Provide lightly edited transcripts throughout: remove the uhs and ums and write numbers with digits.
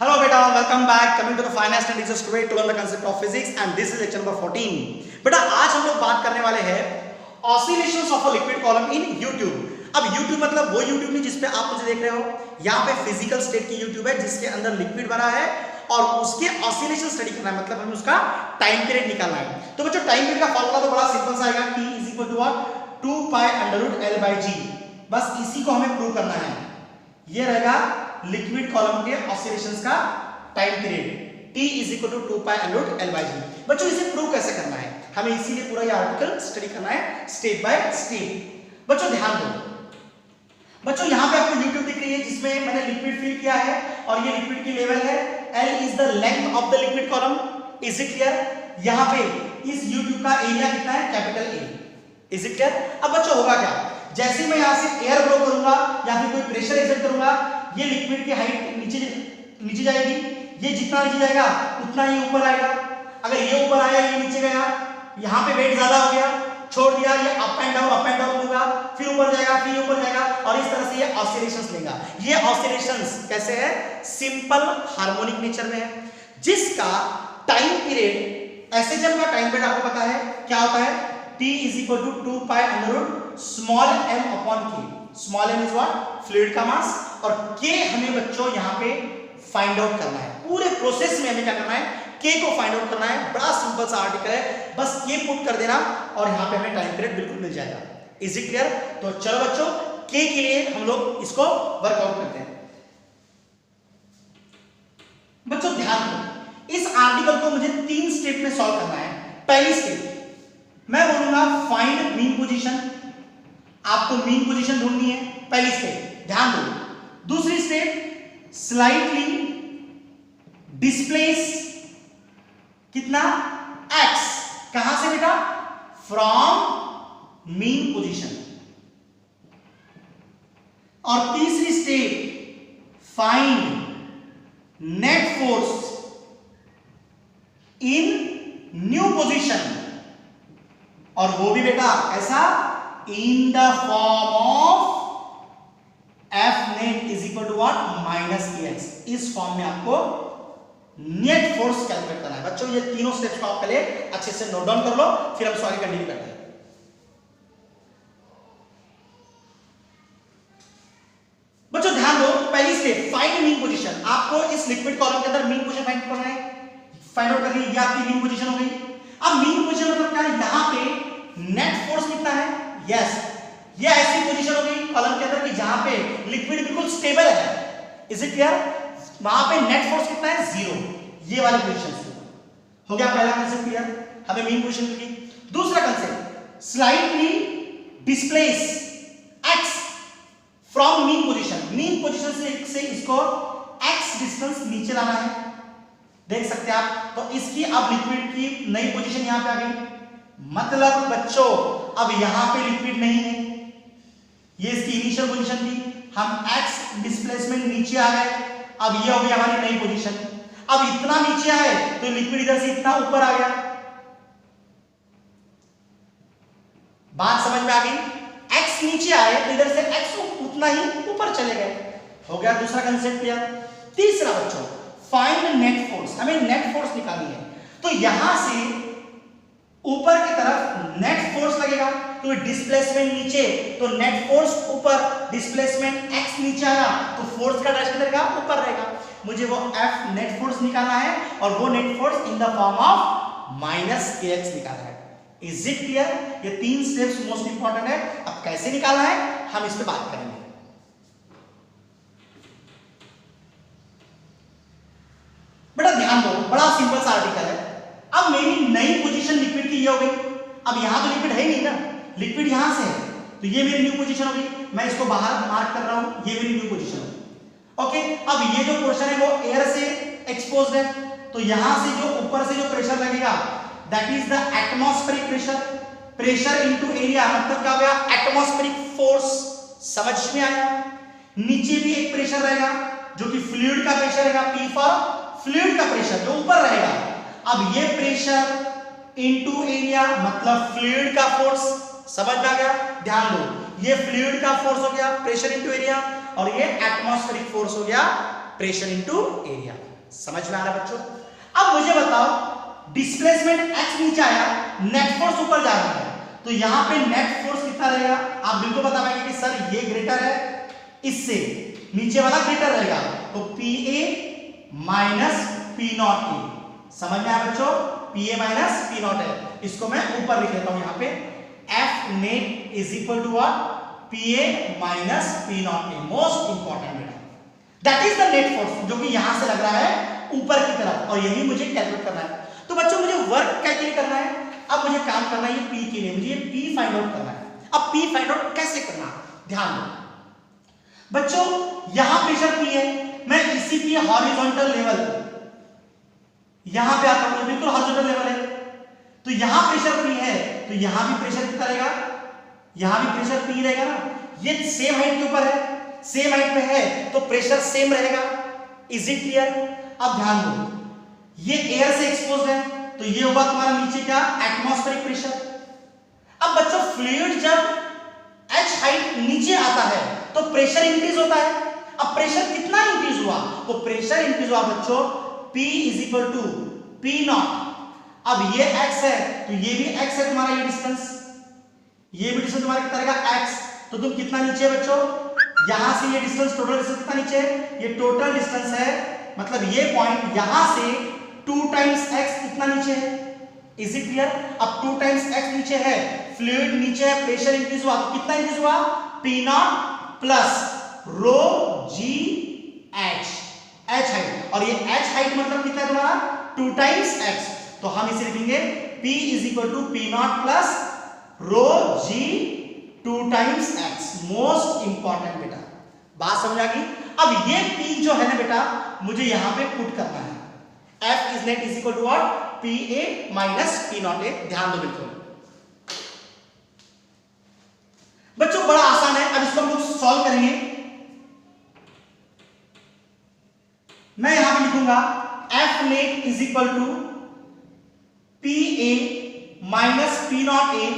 Hello beta, welcome back. Coming to the finance and research today to learn the concept of physics and this is lecture number 14. बेटा आज हम लोग बात करने वाले हैं oscillations of a liquid column in YouTube. अब YouTube मतलब वो YouTube नहीं जिसपे आप मुझे देख रहे हो, यहाँ पे फिजिकल स्टेट की YouTube है जिसके अंदर लिक्विड भरा है और उसके ऑसिलेशन स्टडी करना है, मतलब हमें उसका टाइम पीरियड निकालना है। तो बच्चों टाइम पीरियड का फॉर्मूला तो बड़ा सिंपल सा आएगा, T is equal to what 2 pi under root L by G। बस इसी को हमें प्रूव करना है। ये रहेगा लिक्विड कॉलम के ऑसिलेशंस का time period, T is equal to 2 pi under root L by G। बच्चों इसे प्रूव कैसे करना है, हमें इसीलिए पूरा ये आर्टिकल स्टडी करना है स्टेप बाय स्टेप। बच्चों ध्यान दो, बच्चों यहाँ पे आपको यूट्यूब दिख रही है जिसमें मैंने लिक्विड फिल किया है और ये लिक्विड की लेवल है, L is the length of the liquid column. Is it clear? यहाँ पे इस यूट्यूब का एरिया कितना है, capital A। Is it clear? अब बच्चों होगा क्या, जैसे मैं यहाँ से एयर ब्लो करूंगा या फिर कोई प्रेशर एक्सर्ट करूंगा, ये लिक्विड की हाइट नीचे जाएगी, ये जितना नीचे जाएगा उतना ही ऊपर आएगा। अगर ये ऊपर आया ये नीचे गया, यहाँ पे वेट ज्यादा हो गया, छोड़ दिया, ये अप एंड डाउन होगा, फिर ऊपर जाएगा, फिर ऊपर जाएगा और इस तरह से ये ऑसिलेशंस लेगा। ये ऑसिलेशंस कैसे है, सिंपल हार्मोनिक नेचर में है, जिसका टाइम पीरियड ऐसे जब का टाइम पीरियड आपको पता है क्या होता है, T is equal to 2 pi under root small m upon k। Small m is what, fluid का मास, और k हमें बच्चों यहाँ पे फाइंड आउट करना है। पूरे प्रोसेस में हमें क्या करना है, k को फाइंड आउट करना है। बड़ा सिंपल सा आर्टिकल है, बस k पुट कर देना और यहाँ पे हमें टाइम पीरियड बिल्कुल मिल जाएगा। Is it clear? तो चलो बच्चों k के लिए हम लोग इसको वर्कआउट करते हैं। बच्चों ध्यान दो, इस आर्टिकल को मुझे 3 स्टेप में सॉल्व करना है। पहली स्टेप मैं बोलूंगा फाइंड मीन पोजीशन, आपको मीन पोजीशन ढूंढनी है, पहली स्टेप ध्यान दो। दूसरी स्टेप स्लाइटली डिस्प्लेस कितना, x, कहां से बेटा, फ्रॉम मीन पोजीशन। और तीसरी step find net force in new position, और वो भी बेटा ऐसा in the form of F net is equal to what, minus kx। इस फॉर्म में आपको नेट फोर्स कैलकुलेट करना है। बच्चों ये तीनों स्टेप्स को आप पहले अच्छे से नोट डाउन कर लो, फिर हम सॉल्व कंटिन्यू करते हैं। बच्चों ध्यान दो, पहली स्टेप फाइंड मीन पोजीशन, आपको इस लिक्विड कॉलम के अंदर मीन पोजीशन फाइंड करना है, फाइंड आउट करनी है। ये आपकी मीन पोजीशन हो गई। अब मीन पोजीशन मतलब क्या है, यहां पे नेट फोर्स कितना है, यस ये ऐसी पोजीशन हो गई कॉलम के अंदर कि जहां पे लिक्विड बिल्कुल स्टेबल है। Is it clear? वहां पे नेट फोर्स कितना है, 0। ये वाली पोजीशन हो गया पहला कंसेप्ट क्लियर, हमें मीन पोजीशन मिल गई। दूसरा concept slightly displace x from mean position, mean position से इसको x डिस्टेंस नीचे लाना है, देख सकते हैं आप। तो इसकी अब लिक्विड की नई पोजीशन यहां पे आ गई, मतलब बच्चों अब यहां पे लिक्विड नहीं है, ये इसकी इनिशियल पोजीशन थी, हम x डिस्प्लेसमेंट नीचे आ गए, अब ये हो गई हमारी नई पोजीशन। अब इतना नीचे आए तो लिक्विड इधर से इतना ऊपर आ गया, बात समझ में आ गई। x नीचे आए तो इधर से x उतना ही ऊपर चले गए, हो गया दूसरा कंसेप्ट क्लियर। तीसरा बच्चों फाइंड नेट फोर्स, हमें नेट फोर्स निकालनी है। तो यहां से ऊपर की तरफ नेट फोर्स लगेगा, तो डिस्प्लेसमेंट नीचे तो नेट फोर्स ऊपर, डिस्प्लेसमेंट x नीचे आया तो फोर्स का डायरेक्शन रहेगा ऊपर रहेगा। मुझे वो F नेट फोर्स निकालना है और वो net force in the form of minus kx निकालना है। Is it clear? ये 3 स्टेप्स मोस्ट इंपॉर्टेंट है। अब कैसे निकालना है हम इस पे बात करेंगे। बेटा ध्यान दो, बड़ा सिंपल सा आर्टिकल है। अब मेरी नई पोजीशन लिक्विड की ये हो गई, अब यहां तो लिक्विड है ही नहीं ना, लिक्विड यहां से है, तो ये मेरी न्यू पोजीशन हो गई। मैं इसको बाहर मार्क कर रहा हूं, ये मेरी न्यू पोजीशन है। ओके, अब ये जो पोर्शन है वो एयर से एक्सपोज्ड है, तो यहां से जो ऊपर से जो प्रेशर लगेगा that is the atmospheric pressure, pressure into area, मतलब क्या हो गया, एटमॉस्फेरिक फोर्स। समझ में आया? नीचे भी एक प्रेशर रहेगा जो कि फ्लूइड का प्रेशर रहेगा, P फॉर फ्लूइड का प्रेशर जो ऊपर रहेगा। अब ये प्रेशर इनटू एरिया मतलब फ्लूइड का फोर्स, समझ में आ गया? ध्यान दो, ये फ्लूइड का फोर्स हो गया प्रेशर इनटू एरिया, और ये एटमॉस्फेरिक फोर्स हो गया प्रेशर इनटू एरिया। समझ में आ रहा है बच्चों? अब मुझे बताओ डिस्प्लेसमेंट x नीचे आया, नेट फोर्स ऊपर जा रहा है, तो यहां पे नेट फोर्स कितना रहेगा? आप बिल्कुल बता पाएंगे कि सर ये ग्रेटर है इससे, नीचे वाला ग्रेटर रहेगा, तो PA माइनस P नॉट ए। समझ में आया बच्चों? PA माइनस P नॉट है, इसको मैं ऊपर लिख लेता हूं यहां पे, F net is equal to what? PA minus P naught A. Most important बेटा, that is the net force जो कि यहां से लग रहा है ऊपर की तरफ, और यही मुझे कैलकुलेट करना है। तो बच्चों मुझे वर्क कैलकुलेट करना है, अब मुझे काम करना है ये P के लिए, मुझे ये P फाइंड आउट करना है। अब P फाइंड आउट कैसे करना, ध्यान दो बच्चों, यहां प्रेशर P है, मैं इसी की हॉरिजॉन्टल लेवल यहां पे आता हूं, बिल्कुल हॉरिजॉन्टल लेवल है, तो यहां प्रेशर P है, तो यहां भी प्रेशर कितना रहेगा? यहां भी प्रेशर P रहेगा ना, ये सेम हाइट के ऊपर है, सेम हाइट पे है, तो प्रेशर सेम रहेगा। Is it clear? अब ध्यान दो, ये एयर से एक्सपोज्ड है, तो ये होगा तुम्हारा नीचे क्या? Atmospheric pressure. अब बच्चों फ्लूइड जब h हाइट नीचे आता है तो प्रेशर इंक्रीज होता है। अब प्रेशर कितना इंक्रीज हुआ? तो प्रेशर इंक्रीज हुआ बच्चों P is equal to P naught. अब ये x है, तो ये भी x है तुम्हारा, ये डिस्टेंस, ये भी डिस्टेंस तुम्हारा कितना रहेगा? x। तो तुम कितना नीचे है बच्चों? यहां से ये डिस्टेंस, टोटल डिस्टेंस कितना नीचे है? ये टोटल डिस्टेंस है, मतलब ये पॉइंट यहां से 2 टाइम्स x कितना नीचे है? Is it clear? अब 2 टाइम्स x नीचे है, फ्लूइड नीचे है, प्रेशर इंक्रीज हुआ, तो कितना इंक्रीज हुआ? P naught plus rho g h, h height, और ये h हाइट मतलब कितना है तुम्हारा? 2 टाइम्स x, तो हम इसे लिखेंगे P is equal to P naught plus rho g 2 times x। Most important बेटा, बात समझ आ गई? अब ये P जो है ना बेटा, मुझे यहां पे पुट करना है, F is net is equal to what? PA minus P naught A. ध्यान दो बिल्कुल बच्चों, बड़ा आसान है, अब इसको हम लोग सॉल्व करेंगे। मैं यहां पे लिखूंगा F net is equal to PA minus P naught A.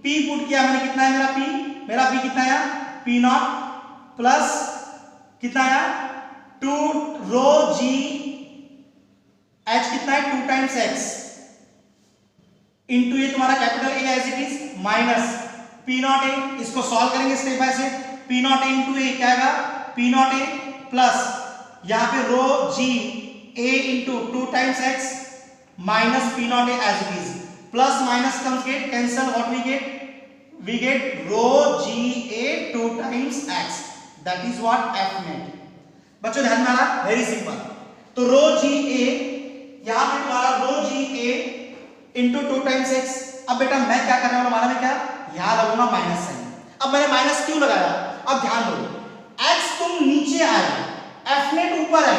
P put किया मैंने, कितना है मेरा P? मेरा P कितना है? P नॉट प्लस कितना है? 2 रो जी h कितना है? 2 टाइम्स x इंटू ये तुम्हारा capital A as it is minus P naught A. इसको सॉल्व करेंगे step by step. P naught A into A क्या आएगा? P नॉट ए प्लस यहां पे rho g A into 2 times x minus P naught A as it is, plus minus comes get cancel, what we get rho g A 2 times x, that is what? F net. बच्चों ध्यान में आ रहा? Very simple, तो रो g A, यहां पे तुम्हारा रो g A into 2 times x। अब बेटा मैं क्या करने वाला, हमारा में क्या? यहां लगूंगा माइनस साइन। अब मैंने माइनस क्यों लगाया? अब ध्यान दो, x तुम नीचे आए, F नेट ऊपर है,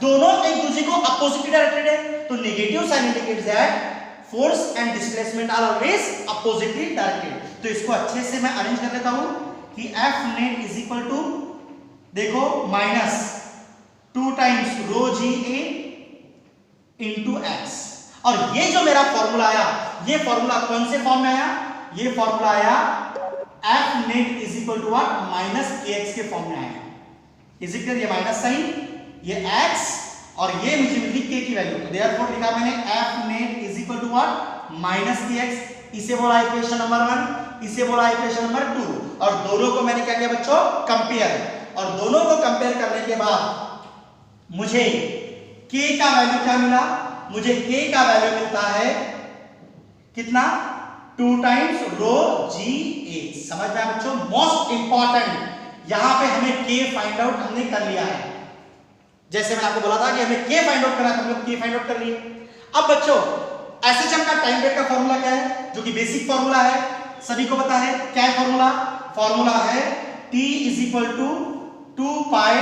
दोनों एक दूसरे को अपोजिट डायरेक्टेड है, तो negative sign indicates that force and displacement are always oppositely directed. तो इसको अच्छे से मैं अरेंज कर लेता हूं कि F net is equal to, देखो minus 2 times rho g A into x, और ये जो मेरा फॉर्मूला आया, ये फॉर्मूला कौन से फॉर्म में आया? ये फॉर्मूला आया F net is equal to what? Minus kx के फॉर्म में आया। Is it clear? ये माइनस साइन, ये x, और ये मुझे मिली k की वैल्यू, तो देयरफॉर लिखा मैंने F net is equal to what? Minus kx। इसे बोला इक्वेशन नंबर 1, इसे बोला इक्वेशन नंबर 2, और दोनों को मैंने क्या किया बच्चों? कंपेयर, और दोनों को कंपेयर करने के बाद मुझे k का वैल्यू क्या मिला? मुझे k का वैल्यू मिलता है कितना? 2 टाइम्स रो जी A। समझ में आया बच्चों? मोस्ट इंपॉर्टेंट, यहां पे हमें k फाइंड आउट हमने कर लिया है, जैसे मैंने आपको बोला था कि हमें k फाइंड आउट करना है, तो हम लोग k फाइंड आउट कर लिए। अब बच्चों एसएचएम का टाइम पीरियड का फॉर्मूला क्या है? जो कि बेसिक फॉर्मूला है, सभी को पता है। क्या है फॉर्मूला? फॉर्मूला है t is equal to 2 pi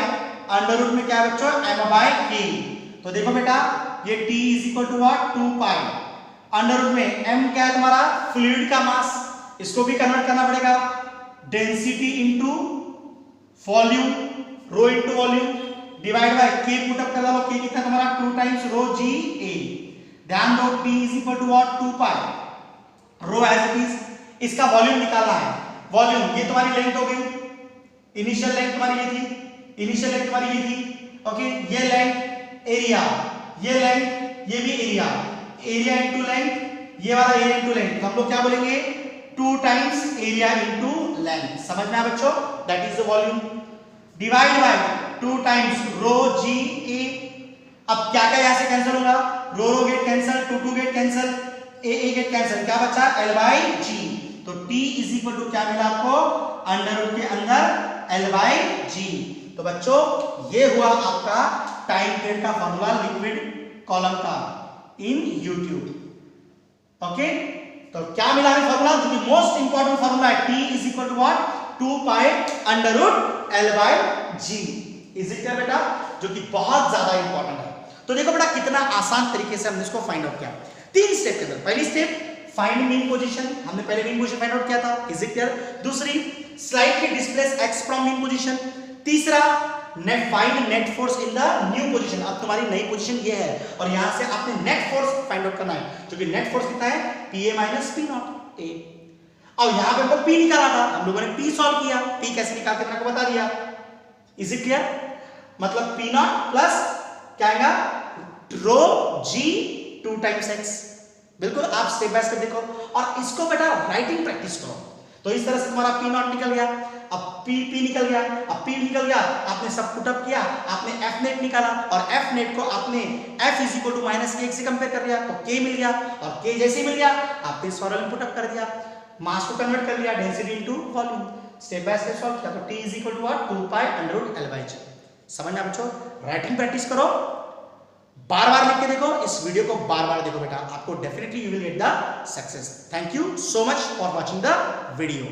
under root में क्या है बच्चों? m by k। तो देखो बेटा, ये t is equal to what? 2 pi under root में m क्या है तुम्हारा? फ्लूइड का मास, इसको भी कन्वर्ट करना पड़ेगा, density into volume, rho into volume, divide by k put up कर दो, k कितना तुम्हारा? 2 टाइम्स रो जी A। ध्यान दो, t is equal to what? 2 pi rho as it is. इसका वॉल्यूम निकालना है, वॉल्यूम ये तुम्हारी लेंथ हो गई, इनिशियल लेंथ तुम्हारी ये थी, इनिशियल लेंथ तुम्हारी ये थी। ओके, ये लेंथ एरिया, ये लेंथ, ये भी एरिया, एरिया इनटू लेंथ, ये वाला एरिया इनटू लेंथ, तो हम लोग क्या बोलेंगे 2 टाइम्स एरिया इनटू लेंथ। समझ में आया बच्चों? That is the volume. Divide by 2 times rho g A. अब क्या क्या यहां से कैंसिल होगा, rho rho get cancel, 2 2 get cancel, A get cancel, क्या बचा L बाई जी। तो T इज इक्वल टू क्या मिला आपको, अंडर रूट के अंदर L बाई जी। तो बच्चों ये हुआ आपका टाइम पीरियड का फॉर्मूला लिक्विड कॉलम का इन YouTube। ओके, तो क्या मिला हमें फॉर्मूला, जो कि मोस्ट इंपॉर्टेंट फॉर्मूला है, T is equal to what, 2 pi under root L by g. Is it clear बेटा, जो कि बहुत ज्यादा इंपॉर्टेंट है। तो देखो बेटा कितना आसान तरीके से हमने इसको फाइंड आउट किया 3 स्टेप के अंदर। पहली स्टेप फाइंड मीन पोजीशन, हमने पहले मीन पोजीशन फाइंड आउट किया था, इज इट क्लियर। दूसरी slightly displace x from mean position. तीसरा net find net force in the new position. अब तुम्हारी नई पोजीशन ये है और यहां से आपने नेट फोर्स फाइंड आउट करना है, जो कि नेट फोर्स कितना है, Pa minus P not A। और यहां पे हमको P निकाला था, हम लोगों ने P सॉल्व किया, P कैसे निकाल के आपको बता दिया। इज इट क्लियर, मतलब P नॉट प्लस क्या आएगा, रो जी 2 टाइम्स x। बिल्कुल, आप स्टेप बाय स्टेप देखो और इसको बेटा राइटिंग प्रैक्टिस करो। तो इस तरह से तुम्हारा P नॉट निकल गया, अब P निकल गया, अब P निकल गया, आपने सब पुट अप किया, आपने F नेट निकाला और F नेट को आपने F is equal to minus k से कंपेयर कर लिया, तो K मिल गया और K जैसे ही मिल गया आपने इस फॉर्मूला में पुट अप कर दिया, मास को कन्वर्ट कर लिया density into volume, step by step solve किया, तो T is equal to what, 2 pi under root L by g. समझ में आया बच्चों? राइटिंग प्रैक्टिस करो, बार बार लिख के देखो, इस वीडियो को बार बार देखो बेटा, आपको definitely you will get the success. Thank you so much for watching the video.